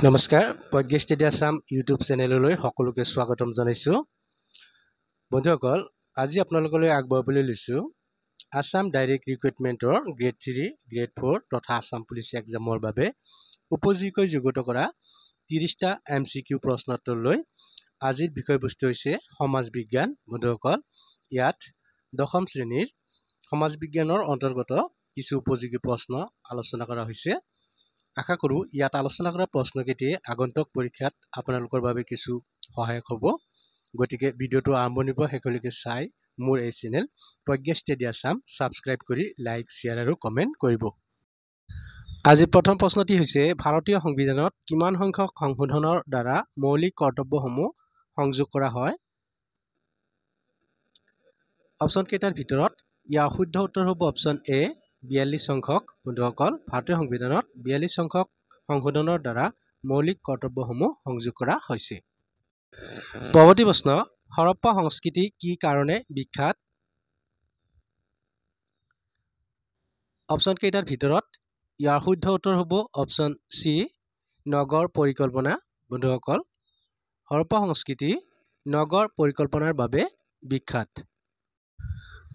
নমস্কাৰ প্ৰজ্ঞা study Assam YouTube চেনেললৈ সকলোকে স্বাগতম জনাইছোঁ। বন্ধুসকল, আজি আপোনালোকলৈ আগবঢ়াবলৈ লৈছোঁ আসাম ডাইৰেক্ট ৰিক্ৰুইটমেণ্টৰ গ্ৰেড 3, গ্ৰেড 4 তথা আসাম পুলিচ এক্সামৰ বাবে উপযোগীকৈ যুগুত কৰা 30টা MCQ প্ৰশ্নোত্তৰলৈ। আজিৰ বিষয়বস্তু হৈছে সমাজ বিজ্ঞান। বন্ধুসকল, ইয়াত 10ম শ্ৰেণীৰ সমাজ বিজ্ঞানৰ অন্তৰ্গত কিছু উপযোগী প্ৰশ্ন আলোচনা কৰা হৈছে। আশা কৰোঁ ইয়াত আলোচনা কৰা প্ৰশ্নকেইটিয়ে আগন্তুক পৰীক্ষাত আপোনালোকৰ বাবে কিছু সহায়ক হ'ব। গতিকে ভিডিঅ'টো আৰম্ভণিৰ পৰা শেষলৈকে চাই মোৰ এই চেনেল প্ৰজ্ঞা ষ্টাডি আসাম ছাবস্ক্ৰাইব কৰি লাইক, শ্বেয়াৰ আৰু কমেণ্ট কৰিব। আজি প্ৰথম প্ৰশ্নটি হৈছে, ভাৰতীয় সংবিধানত কিমান সংখ্যক সংশোধনৰ দ্বাৰা মৌলিক কৰ্তব্যসমূহ সংযোগ কৰা হয়? অপশ্যন কেইটাৰ ভিতৰত ইয়াৰ শুদ্ধ উত্তৰ হ'ব অপশ্যন এ 42 সংখ্যক। বন্ধুসকল, ভাৰতীয় সংবিধানত 42 সংখ্যক সংশোধনৰ দ্বাৰা মৌলিক কৰ্তব্যসমূহ সংযোগ কৰা হৈছে। পৰৱৰ্তী প্ৰশ্ন, হৰপ্পা সংস্কৃতি কি কাৰণে বিখ্যাত? অপশ্যন কেইটাৰ ভিতৰত ইয়াৰ শুদ্ধ উত্তৰ হ'ব অপশ্যন চি নগৰ পৰিকল্পনা। বন্ধুসকল, হৰপ্পা সংস্কৃতি নগৰ পৰিকল্পনাৰ বাবে বিখ্যাত।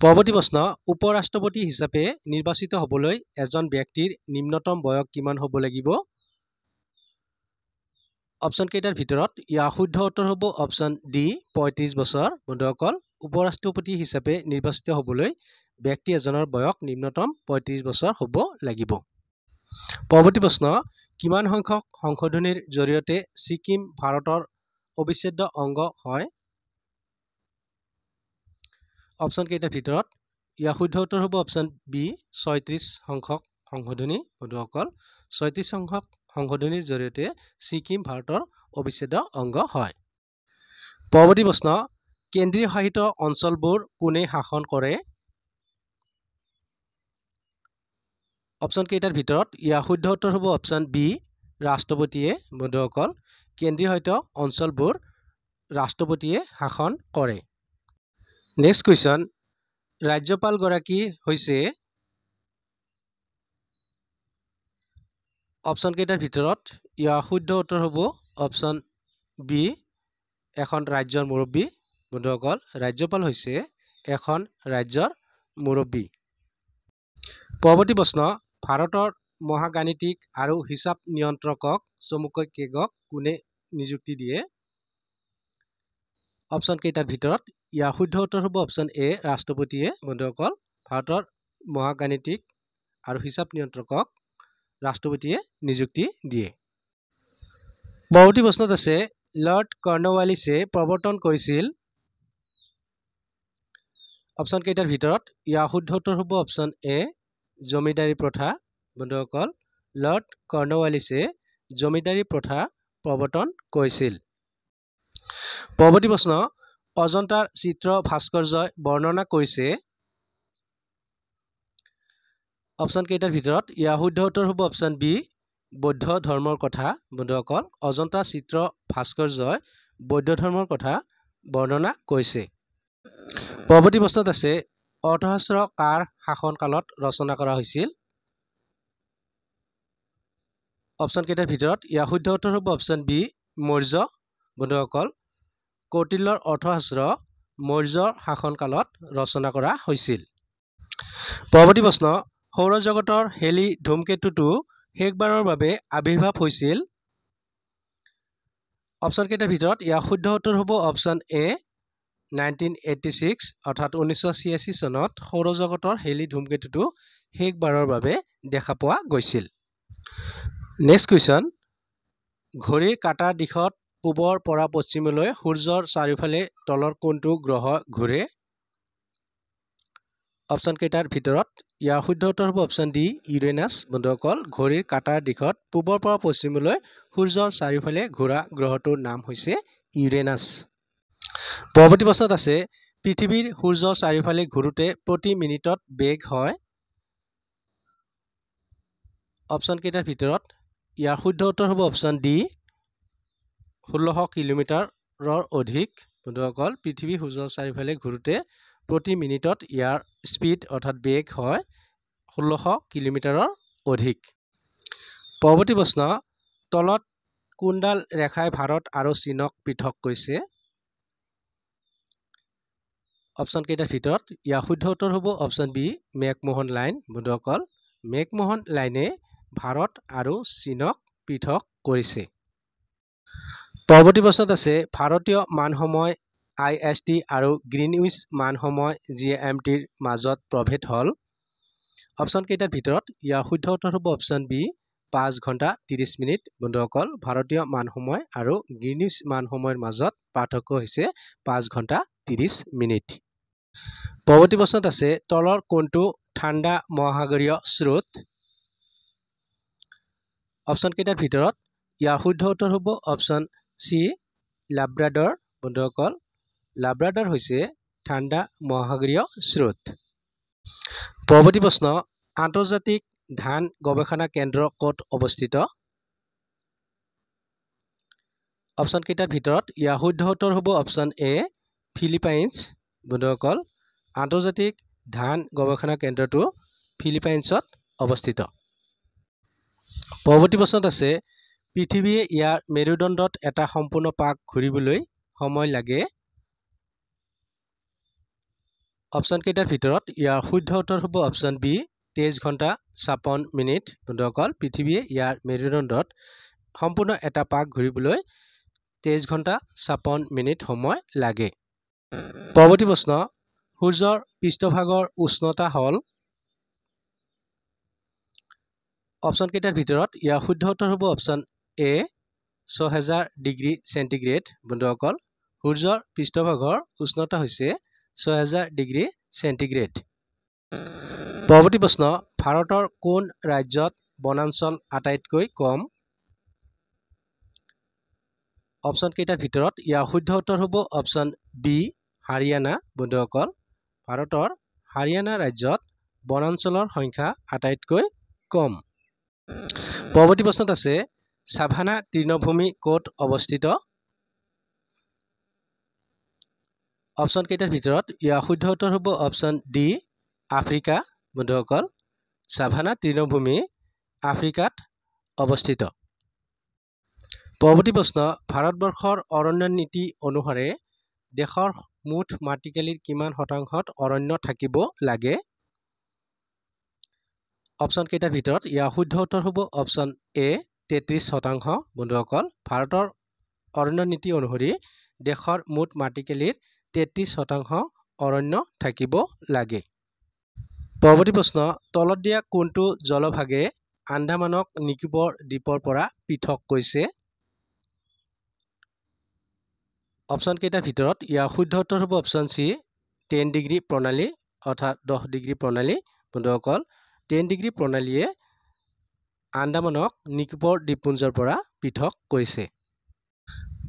পৰৱৰ্তী প্ৰশ্ন, উপ ৰাষ্ট্ৰপতি হিচাপে নিৰ্বাচিত হ'বলৈ এজন ব্যক্তিৰ নিম্নতম বয়স কিমান হ'ব লাগিব? অপশ্যন কেইটাৰ ভিতৰত ইয়াৰ শুদ্ধ উত্তৰ হ'ব অপশ্যন ডি 35 বছৰ। বন্ধুসকল, উপ ৰাষ্ট্ৰপতি হিচাপে নিৰ্বাচিত হ'বলৈ ব্যক্তি এজনৰ বয়স নিম্নতম 35 বছৰ হ'ব লাগিব। পৰৱৰ্তী প্ৰশ্ন, কিমান সংখ্যক সংশোধনীৰ জৰিয়তে ছিকিম ভাৰতৰ অবিচ্ছেদ্য অংগ হয়? অপশ্যন কেইটাৰ ভিতৰত ইয়াৰ শুদ্ধ উত্তৰ হ'ব অপশ্যন বি 36 সংখ্যক সংশোধনী। বন্ধুসকল, 36 সংখ্যক সংশোধনীৰ জৰিয়তে ছিকিম ভাৰতৰ অবিচ্ছেদ্য অংগ হয়। পৰৱৰ্তী প্ৰশ্ন, কেন্দ্ৰীয় শাসিত অঞ্চলবোৰ কোনে শাসন কৰে? অপশ্যন কেইটাৰ ভিতৰত ইয়াৰ শুদ্ধ উত্তৰ হ'ব অপশ্যন বি ৰাষ্ট্ৰপতিয়ে। বন্ধুসকল, কেন্দ্ৰীয় শাসিত অঞ্চলবোৰ ৰাষ্ট্ৰপতিয়ে শাসন কৰে। নেক্সট কুৱেশ্যন, ৰাজ্যপালগৰাকী হৈছে অপশ্যন কেইটাৰ ভিতৰত ইয়াৰ শুদ্ধ উত্তৰ হ'ব অপশ্যন বি এখন ৰাজ্যৰ মুৰব্বী। বন্ধুসকল, ৰাজ্যপাল হৈছে এখন ৰাজ্যৰ মুৰব্বী। পৰৱৰ্তী প্ৰশ্ন, ভাৰতৰ মহাগাণিতিক আৰু হিচাপ নিয়ন্ত্ৰকক চমুকৈ কোনে নিযুক্তি দিয়ে? অপশ্যন কেইটাৰ ভিতৰত ইয়াৰ শুদ্ধ উত্তৰ হ'ব অপশ্যন এ ৰাষ্ট্ৰপতিয়ে। বন্ধুসকল, ভাৰতৰ মহাগাণিতিক আৰু হিচাপ নিয়ন্ত্ৰকক ৰাষ্ট্ৰপতিয়ে নিযুক্তি দিয়ে। পৰৱৰ্তী প্ৰশ্নত আছে, লৰ্ড কৰ্ণৱালিছে প্ৰৱৰ্তন কৰিছিল? অপশ্যন কেইটাৰ ভিতৰত ইয়াৰ শুদ্ধ উত্তৰ হ'ব অপশ্যন এ জমিদাৰী প্ৰথা। বন্ধুসকল, লৰ্ড কৰ্ণৱালিছে জমিদাৰী প্ৰথা প্ৰৱৰ্তন কৰিছিল। পৰৱৰ্তী প্ৰশ্ন, অজন্তাৰ চিত্ৰ ভাস্কৰ্যই বৰ্ণনা কৰিছে? অপশ্যন কেইটাৰ ভিতৰত ইয়াৰ শুদ্ধ উত্তৰ হ'ব অপশ্যন বি বৌদ্ধ ধৰ্মৰ কথা। বন্ধুসকল, অজন্তা চিত্ৰ ভাস্কৰ্যই বৌদ্ধ ধৰ্মৰ কথা বৰ্ণনা কৰিছে। পৰৱৰ্তী প্ৰশ্নত আছে, অৰ্থশাস্ত্ৰ কাৰ শাসনকালত ৰচনা কৰা হৈছিল? অপশ্যন কেইটাৰ ভিতৰত ইয়াৰ শুদ্ধ উত্তৰ হ'ব অপশ্যন বি মৌৰ্য। বন্ধুসকল, কৌটিল্যৰ অৰ্থশাস্ত্ৰ মৌৰ্যৰ শাসনকালত ৰচনা কৰা হৈছিল। পৰৱৰ্তী প্ৰশ্ন, সৌৰজগতৰ হেলি ধূমকেতুটো শেষবাৰৰ বাবে আৱিৰ্ভাৱ হৈছিল? অপশ্যন কেইটাৰ ভিতৰত ইয়াৰ শুদ্ধ উত্তৰ হ'ব অপশ্যন এ 1986 অৰ্থাৎ 1986 চনত সৌৰজগতৰ হেলি ধূমকেতুটো শেষবাৰৰ বাবে দেখা পোৱা গৈছিল। নেক্সট কুৱেশ্যন, ঘড়ীৰ কাঁটাৰ দিশত পূবৰ পৰা পশ্চিমলৈ সূৰ্যৰ চাৰিওফালে তলৰ কোনটো গ্ৰহ ঘূৰে? অপশ্যন কেইটাৰ ভিতৰত ইয়াৰ শুদ্ধ উত্তৰ হ'ব অপশ্যন ডি ইউৰেনাছ। বন্ধুসকল, ঘড়ীৰ কাঁটাৰ দিশত পূবৰ পৰা পশ্চিমলৈ সূৰ্যৰ চাৰিওফালে ঘূৰা গ্ৰহটোৰ নাম হৈছে ইউৰেনাছ। পৰৱৰ্তী প্ৰশ্নত আছে, পৃথিৱীৰ সূৰ্যৰ চাৰিওফালে ঘূৰোতে প্ৰতি মিনিটত বেগ হয়? অপশ্যন কেইটাৰ ভিতৰত ইয়াৰ শুদ্ধ উত্তৰ হ'ব অপশ্যন ডি 1600 কিলোমিটাৰৰ অধিক। বন্ধুসকল, পৃথিৱী সূৰ্যৰ চাৰিওফালে ঘূৰোতে প্ৰতি মিনিটত ইয়াৰ স্পীড অৰ্থাৎ বেগ হয় 1600 কিলোমিটাৰৰ অধিক। পৰৱৰ্তী প্ৰশ্ন, তলত কোনডাল ৰেখাই ভাৰত আৰু চীনক পৃথক কৰিছে অপশ্যন কেইটাৰ ভিতৰত ইয়াৰ শুদ্ধ উত্তৰ হ'ব অপশ্যন বি মেকমোহন লাইন বন্ধুসকল মেকমোহন লাইনে ভাৰত আৰু চীনক পৃথক কৰিছে পৰৱৰ্তী প্ৰশ্নত আছে ভাৰতীয় মানসময় IST আৰু গ্ৰীণউইচ মানসময় GMTৰ মাজত প্ৰভেদ হল অপশ্যন কেইটাৰ ভিতৰত ইয়াৰ শুদ্ধ উত্তৰ হ'ব অপশ্যন বি 5 ঘণ্টা 30 মিনিট বন্ধুসকল ভাৰতীয় মানসময় আৰু গ্ৰীণউইচ মানসময়ৰ মাজত পাৰ্থক্য হৈছে 5 ঘণ্টা 30 মিনিট পৰৱৰ্তী প্ৰশ্নত আছে তলৰ কোনটো ঠাণ্ডা মহাসাগৰীয় স্ৰোত অপশ্যন কেইটাৰ ভিতৰত ইয়াৰ শুদ্ধ উত্তৰ হ'ব অপশ্যন সি লাব্ৰাডৰ বন্ধুসকল লাব্ৰাডৰ হৈছে ঠাণ্ডা মহাসাগৰীয় স্ৰোত পৰৱৰ্তী প্ৰশ্ন আন্তৰ্জাতিক ধান গৱেষণা কেন্দ্ৰ ক'ত অৱস্থিত অপশ্যন কেইটাৰ ভিতৰত ইয়াৰ শুদ্ধ উত্তৰ হ'ব অপশ্যন এ ফিলিপাইনছ বন্ধুসকল আন্তৰ্জাতিক ধান গৱেষণা কেন্দ্ৰটো ফিলিপাইনছত অৱস্থিত পৰৱৰ্তী প্ৰশ্নত আছে পৃথিৱীয়ে ইয়াৰ মেৰুদণ্ডত এটা সম্পূৰ্ণ পাক ঘূৰিবলৈ সময় লাগে অপশ্যন কেইটাৰ ভিতৰত ইয়াৰ শুদ্ধ উত্তৰ হ'ব অপশ্যন বি 23 ঘণ্টা 56 মিনিট বন্ধুসকল পৃথিৱীয়ে ইয়াৰ মেৰুদণ্ডত সম্পূৰ্ণ এটা পাক ঘূৰিবলৈ 23 ঘণ্টা 56 মিনিট সময় লাগে পৰৱৰ্তী প্ৰশ্ন সূৰ্যৰ পৃষ্ঠভাগৰ উষ্ণতা হল অপশ্যন কেইটাৰ ভিতৰত ইয়াৰ শুদ্ধ উত্তৰ হ'ব অপশ্যন এ 6000 ডিগ্ৰী চেণ্টিগ্ৰেড বন্ধুসকল সূৰ্যৰ পৃষ্ঠভাগৰ উষ্ণতা হৈছে 6000 ডিগ্ৰী চেণ্টিগ্ৰেড পৰৱৰ্তী প্ৰশ্ন ভাৰতৰ কোন ৰাজ্যত বনাঞ্চল আটাইতকৈ কম অপশ্যন কেইটাৰ ভিতৰত ইয়াৰ শুদ্ধ উত্তৰ হ'ব অপশ্যন বি হাৰিয়ানা বন্ধুসকল ভাৰতৰ হাৰিয়ানা ৰাজ্যত বনাঞ্চলৰ সংখ্যা আটাইতকৈ কম পৰৱৰ্তী প্ৰশ্নত আছে সাভানা তৃণভূমি ক'ত অৱস্থিত অপশ্যন কেইটাৰ ভিতৰত ইয়াৰ শুদ্ধ উত্তৰ হ'ব অপশ্যন ডি আফ্ৰিকা বন্ধুসকল সাভানা তৃণভূমি আফ্ৰিকাত অৱস্থিত পৰৱৰ্তী প্ৰশ্ন ভাৰতবৰ্ষৰ অৰণ্য নীতি অনুসাৰে দেশৰ মুঠ মাটিকালিৰ কিমান শতাংশত অৰণ্য থাকিব লাগে অপশ্যন কেইটাৰ ভিতৰত ইয়াৰ শুদ্ধ উত্তৰ হ'ব অপশ্যন এ 33% বন্ধুসকল ভাৰতৰ অৰণ্য নীতি অনুসৰি দেশৰ মুঠ মাটিকালিৰ 33% অৰণ্য থাকিব লাগে পৰৱৰ্তী প্ৰশ্ন তলত দিয়া কোনটো জলভাগে আন্দামানক নিকোবৰ দ্বীপৰ পৰা পৃথক কৰিছে অপশ্যন কেইটাৰ ভিতৰত ইয়াৰ শুদ্ধ উত্তৰ হ'ব অপশ্যন সি 10 ডিগ্ৰী প্ৰণালী অৰ্থাৎ 10 ডিগ্ৰী প্ৰণালী বন্ধুসকল 10 ডিগ্ৰী প্ৰণালীয়ে আন্দামানক নিকোবৰ দ্বীপপুঞ্জৰ পৰা পৃথক কৰিছে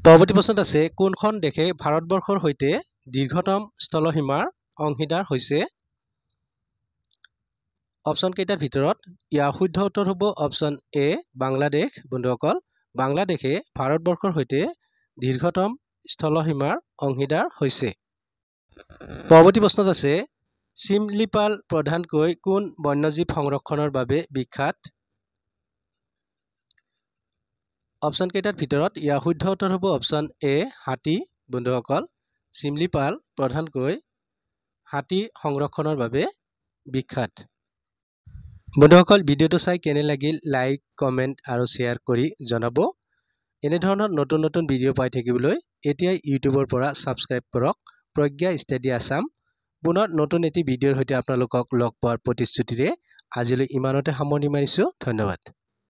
পৰৱৰ্তী প্ৰশ্নত আছে কোনখন দেশে ভাৰতবৰ্ষৰ সৈতে দীৰ্ঘতম স্থলসীমাৰ অংশীদাৰ হৈছে অপশ্যন কেইটাৰ ভিতৰত ইয়াৰ শুদ্ধ উত্তৰ হ'ব অপশ্যন এ বাংলাদেশ বন্ধুসকল বাংলাদেশে ভাৰতবৰ্ষৰ সৈতে দীৰ্ঘতম স্থলসীমাৰ অংশীদাৰ হৈছে পৰৱৰ্তী প্ৰশ্নত আছে চিমলিপাল প্ৰধানকৈ কোন বন্যজীৱ সংৰক্ষণৰ বাবে বিখ্যাত অপশ্যন কেইটাৰ ভিতৰত ইয়াৰ শুদ্ধ উত্তৰ হ'ব অপশ্যন এ হাতী বন্ধুসকল চিমলিপাল প্ৰধানকৈ হাতী সংৰক্ষণৰ বাবে বিখ্যাত বন্ধুসকল ভিডিঅ'টো চাই কেনে লাগিল লাইক কমেণ্ট আৰু শ্বেয়াৰ কৰি জনাব এনেধৰণৰ নতুন নতুন ভিডিঅ' পাই থাকিবলৈ এতিয়াই ইউটিউবৰ পৰা ছাবস্ক্ৰাইব কৰক প্ৰজ্ঞা ষ্টাডি আসাম পুনৰ নতুন এটি ভিডিঅ'ৰ সৈতে আপোনালোকক লগ পোৱাৰ প্ৰতিশ্ৰুতিৰে আজিলৈ ইমানতে সামৰণি মাৰিছোঁ ধন্যবাদ